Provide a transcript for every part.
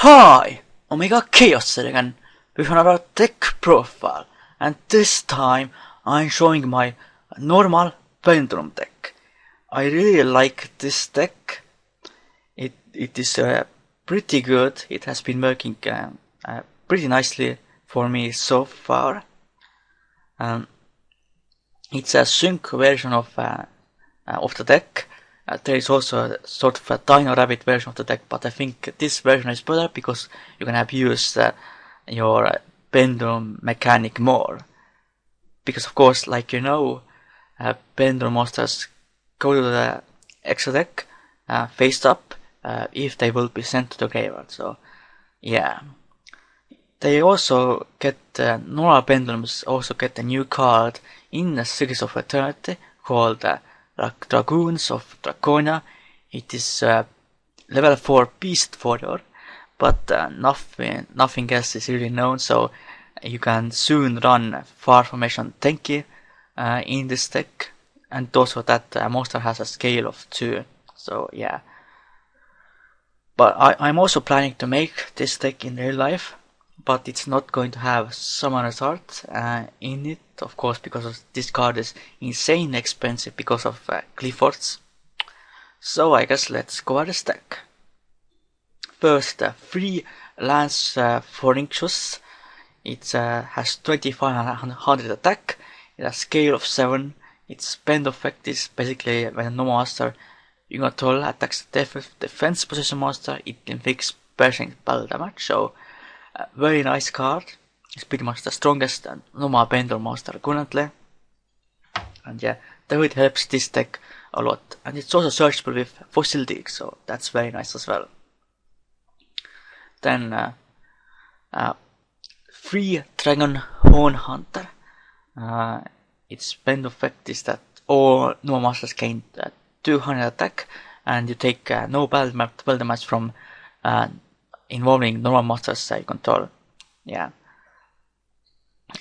Hi, Omega Khaos here again with another tech profile, and this time I'm showing my normal Pendulum deck. I really like this deck. It is pretty good. It has been working pretty nicely for me so far. It's a Synchro version of the deck. There is also a sort of a Dino Rabbit version of the deck, but I think this version is better because you can abuse your Pendulum mechanic more. Because of course, like you know, Pendulum monsters go to the extra deck face up if they will be sent to the graveyard. So yeah, they also get normal Pendulums also get a new card in the Series of Eternity called Dragoons of Draconia. It is level 4 Beast Warrior, but nothing else is really known, so you can soon run Far Formation Tenki in this deck, and also that monster has a scale of 2, so yeah. But I'm also planning to make this deck in real life, but it's not going to have Summoner's Art in it, of course, because this card is insanely expensive because of Cliffords. So I guess let's go at the stack. First, free Lance Pharynxus. It has 2500 attack, it has scale of 7. Its spend effect is basically when no monster you control attacks the defense position monster, it inflicts piercing spell damage, so very nice card. It's pretty much the strongest normal Pendulum monster currently. And yeah, that really helps this deck a lot. And it's also searchable with Fossil Dig, so that's very nice as well. Then free Dragon Horn Hunter. Its spend effect is that all normal monsters gain 200 attack, and you take no battle damage from involving normal monsters you control. Yeah.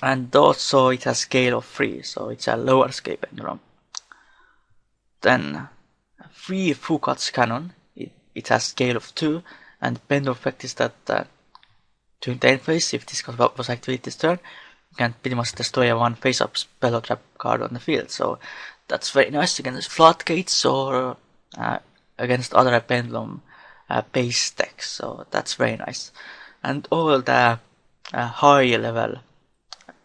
And also it has scale of 3, so it's a lower scale Pendulum. Then free Foucault's Cannon. It has scale of 2, and Pendulum effect is that during the end phase, if this was activated this turn, you can pretty much destroy a one face-up spell or trap card on the field. So that's very nice against Floodgates or against other Pendulum base decks. So that's very nice. And all the high level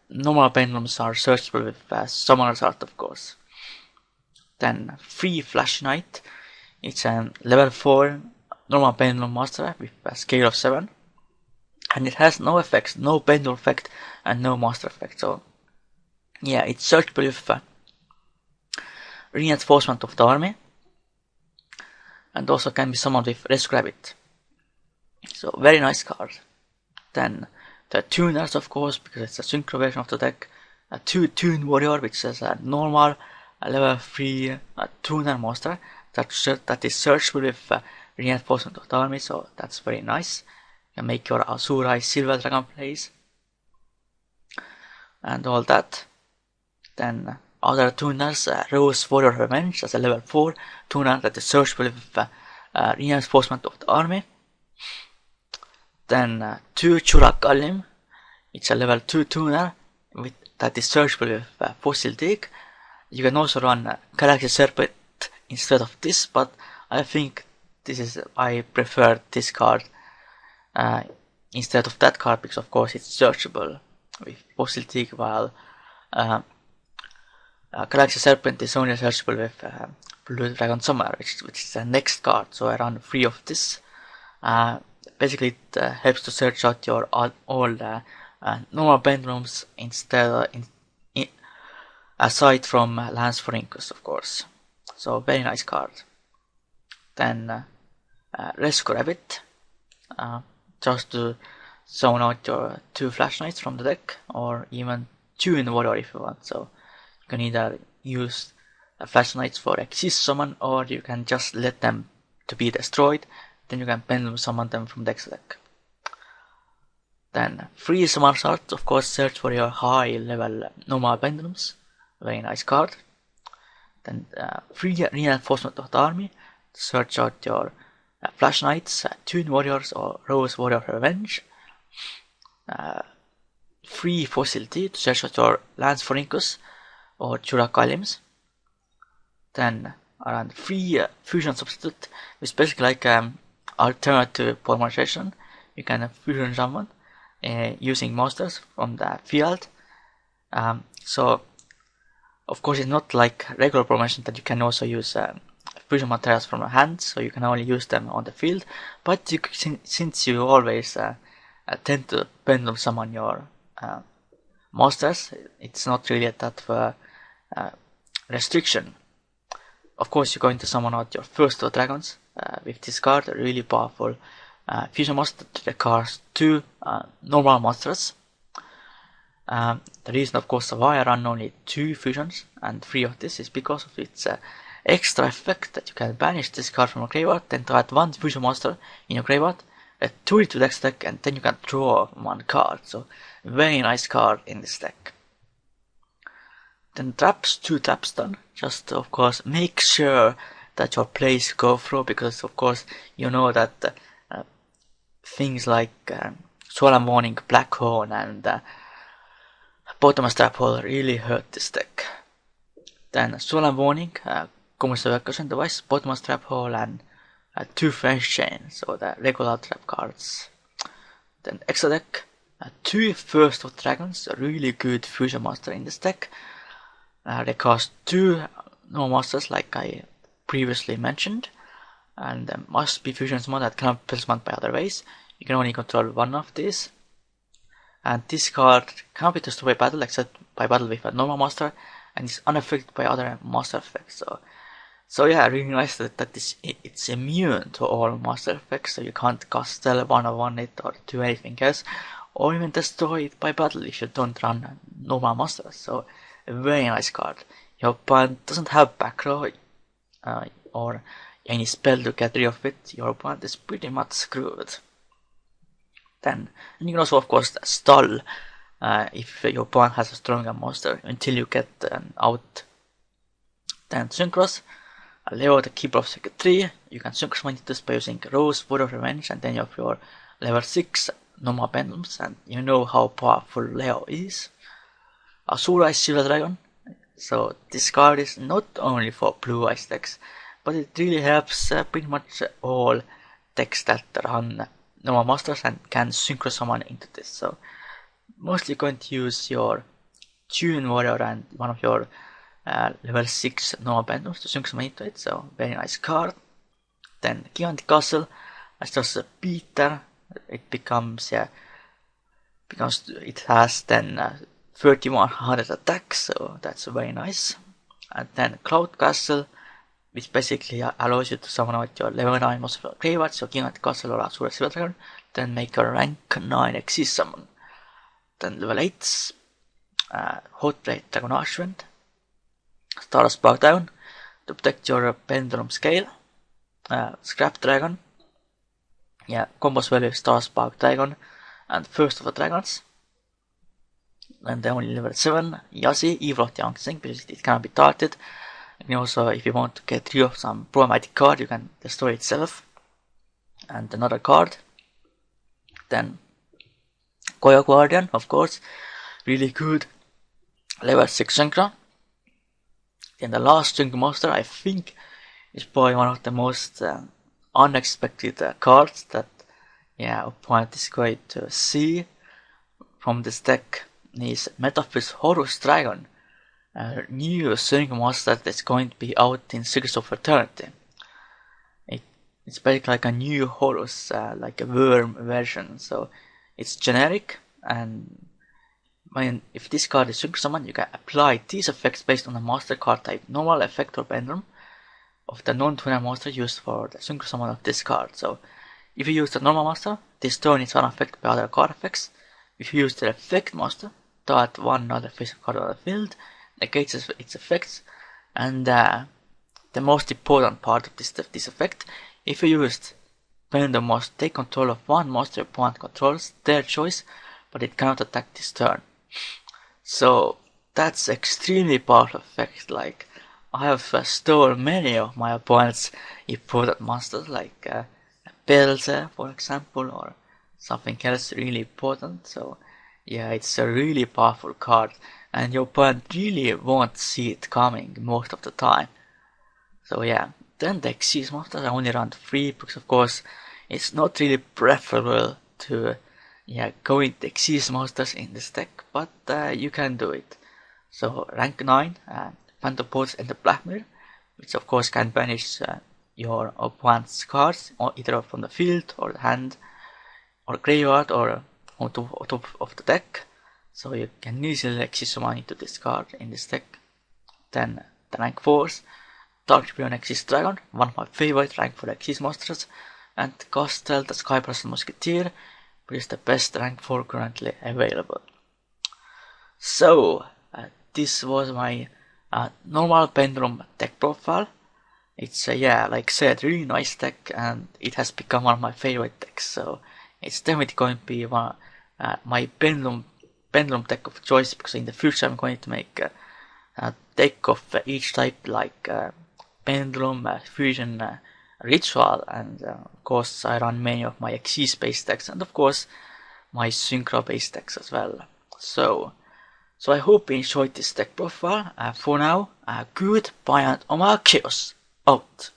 normal Pendulums are searchable with Summoner's Art, of course. Then free Flash Knight. It's a level 4 normal Pendulum monster with a scale of 7. And it has no effects, no Pendulum effect, and no monster effect. So yeah, it's searchable with Reinforcement of the Army. And also can be summoned with Rescue Rabbit. So very nice card. Then the Tuners, of course, because it's a Synchro version of the deck. A 2-Tune Warrior, which is a normal level 3 Tuner monster that is searchable with Reinforcement of the Army, so that's very nice. You can make your Azurai Silver Dragon plays and all that. Then other tuners, Rose Warrior Revenge as a level 4 tuner that is searchable with Reinforcement of the Army. Then 2 Churak Alim, it's a level 2 tuner that is searchable with Fossil Dig. You can also run Galaxy Serpent instead of this, but I think I prefer this card instead of that card because of course it's searchable with Fossil Dig, while Galaxy Serpent is only searchable with Blue Dragon Summer, which is the next card, so I run 3 of this. Basically it helps to search out your all normal Pendulums aside from Lance Pharynxus, of course. So very nice card. Then Rescue Rabbit, just to zone out your 2 Flash Knights from the deck, or even 2 in the Warrior if you want. So you can either use Flash Knights for Exist Summon, or you can just let them to be destroyed, then you can Pendulum summon them from the deck. Then free Summoner's Art, of course, search for your high level normal Pendulums. Very nice card. Then free Reinforcement of the Army, search out your Flash Knights, Toon Warriors or Rose Warrior Revenge, 3 Facility to search out your lands for Incus or Churakailims, then around 3 Fusion Substitute, which is basically like alternative polymerization. You can fusion someone using monsters from the field. So of course it's not like regular polymerization that you can also use fusion materials from your hand, so you can only use them on the field. But since you always tend to pendulum summon your monsters, it's not really that restriction. Of course, you're going to summon out your first 2 dragons with this card, a really powerful fusion monster that requires 2 normal monsters. The reason, of course, why I run only 2 fusions and 3 of this is because of its extra effect that you can banish this card from your graveyard, then to add 1 fusion monster in your graveyard, 2 to the next deck, and then you can draw 1 card. So, very nice card in this deck. Then traps, 2 traps done. Just of course make sure that your plays go through, because of course you know that things like Solemn Warning, Black Horn and Bottomless Trap Hole really hurt this deck. Then Solemn Warning, Commercial Evacuation Device, Bottomless Trap Hole and 2 French Chain, so the regular trap cards. Then extra deck, 2 First of Dragons, a really good fusion monster in this deck. They cost 2 normal monsters like I previously mentioned, and must be fusion summon that cannot be summoned by other ways. You can only control 1 of these. And this card cannot be destroyed by battle except by battle with a normal monster, and is unaffected by other monster effects. So yeah, really nice that it's immune to all monster effects, so you can't cast one it or do anything else, or even destroy it by battle if you don't run normal monsters. So a very nice card. Your opponent doesn't have back row or any spell to get rid of it. Your opponent is pretty much screwed. Then, and you can also of course stall if your opponent has a stronger monster until you get out. Then Synchros, Leo the Keeper of Secret 3, you can Synchro summon this by using Rose, Word of Revenge, and then you have your level 6 Normal Pendulums, and you know how powerful Leo is. Azura is Silver Dragon, so this card is not only for blue eyes decks, but it really helps pretty much all decks that run normal monsters and can synchro summon into this. So mostly going to use your Toon Warrior and one of your level 6 normal pendulums to synchro summon into it, so very nice card. Then Gigantic Castle, as just a beater, it becomes it has then 3100 attacks, so that's very nice. And then Cloud Castle, which basically allows you to summon out your level 9 monster from the graveyard, so Gigantic Castle or Azura Silver Dragon, then make a rank 9 Exist summon. Then level 8, Hot Blade Dragon Ashwind, Star Spark Dragon, to protect your Pendulum Scale, Scrap Dragon, combos value Star Spark Dragon, and First of the Dragons. And then only level 7, Yasi, Evil of the Young because it cannot be targeted. And also, if you want to get rid of some problematic card, you can destroy itself. And another card. Then Koyo Guardian, of course, really good level 6 Synchro. Then the last Synchro monster, I think, is probably one of the most unexpected cards that opponent is going to see from this deck. Is Metaphys Horus Dragon, a new Synchro monster that's going to be out in Secrets of Eternity. It's basically like a new Horus, like a worm version, so it's generic, and if this card is Synchro Summon, you can apply these effects based on the master card type, normal, effect, or pendulum of the non-tuner monster used for the Synchro Summon of this card. So if you use the normal monster, this turn is unaffected by other card effects. If you use the effect monster, that one other face card on the field negates its effects, and the most important part of this effect, if you used Pendulum monster, take control of one monster your opponent controls, their choice, but it cannot attack this turn. So that's extremely powerful effect. I have stolen many of my opponent's important monsters, like bells, for example, or something else really important. So yeah, it's a really powerful card, and your opponent really won't see it coming most of the time. So yeah, then the Xyz monsters are only around 3, because of course it's not really preferable to go into Xyz monsters in this deck, but you can do it. So rank 9, Phantom Pulse and the Black Mirror, which of course can banish your opponent's cards, or either from the field, or the hand, or graveyard, or out of the deck. So you can easily Xyz summon into this card in this deck. Then the rank 4s, Dark Beyond Xyz Dragon, one of my favorite rank 4 Xyz monsters, and Castle the Skyblast Musketeer, which is the best rank 4 currently available. So, this was my Normal Pendulum deck profile. It's like I said, really nice deck, and it has become one of my favorite decks. So it's definitely going to be my pendulum deck of choice, because in the future I'm going to make a deck of each type, like Pendulum, Fusion, Ritual, and of course I run many of my Xyz based decks, and of course my Synchro based decks as well. So I hope you enjoyed this deck profile. For now, goodbye and Khaos out.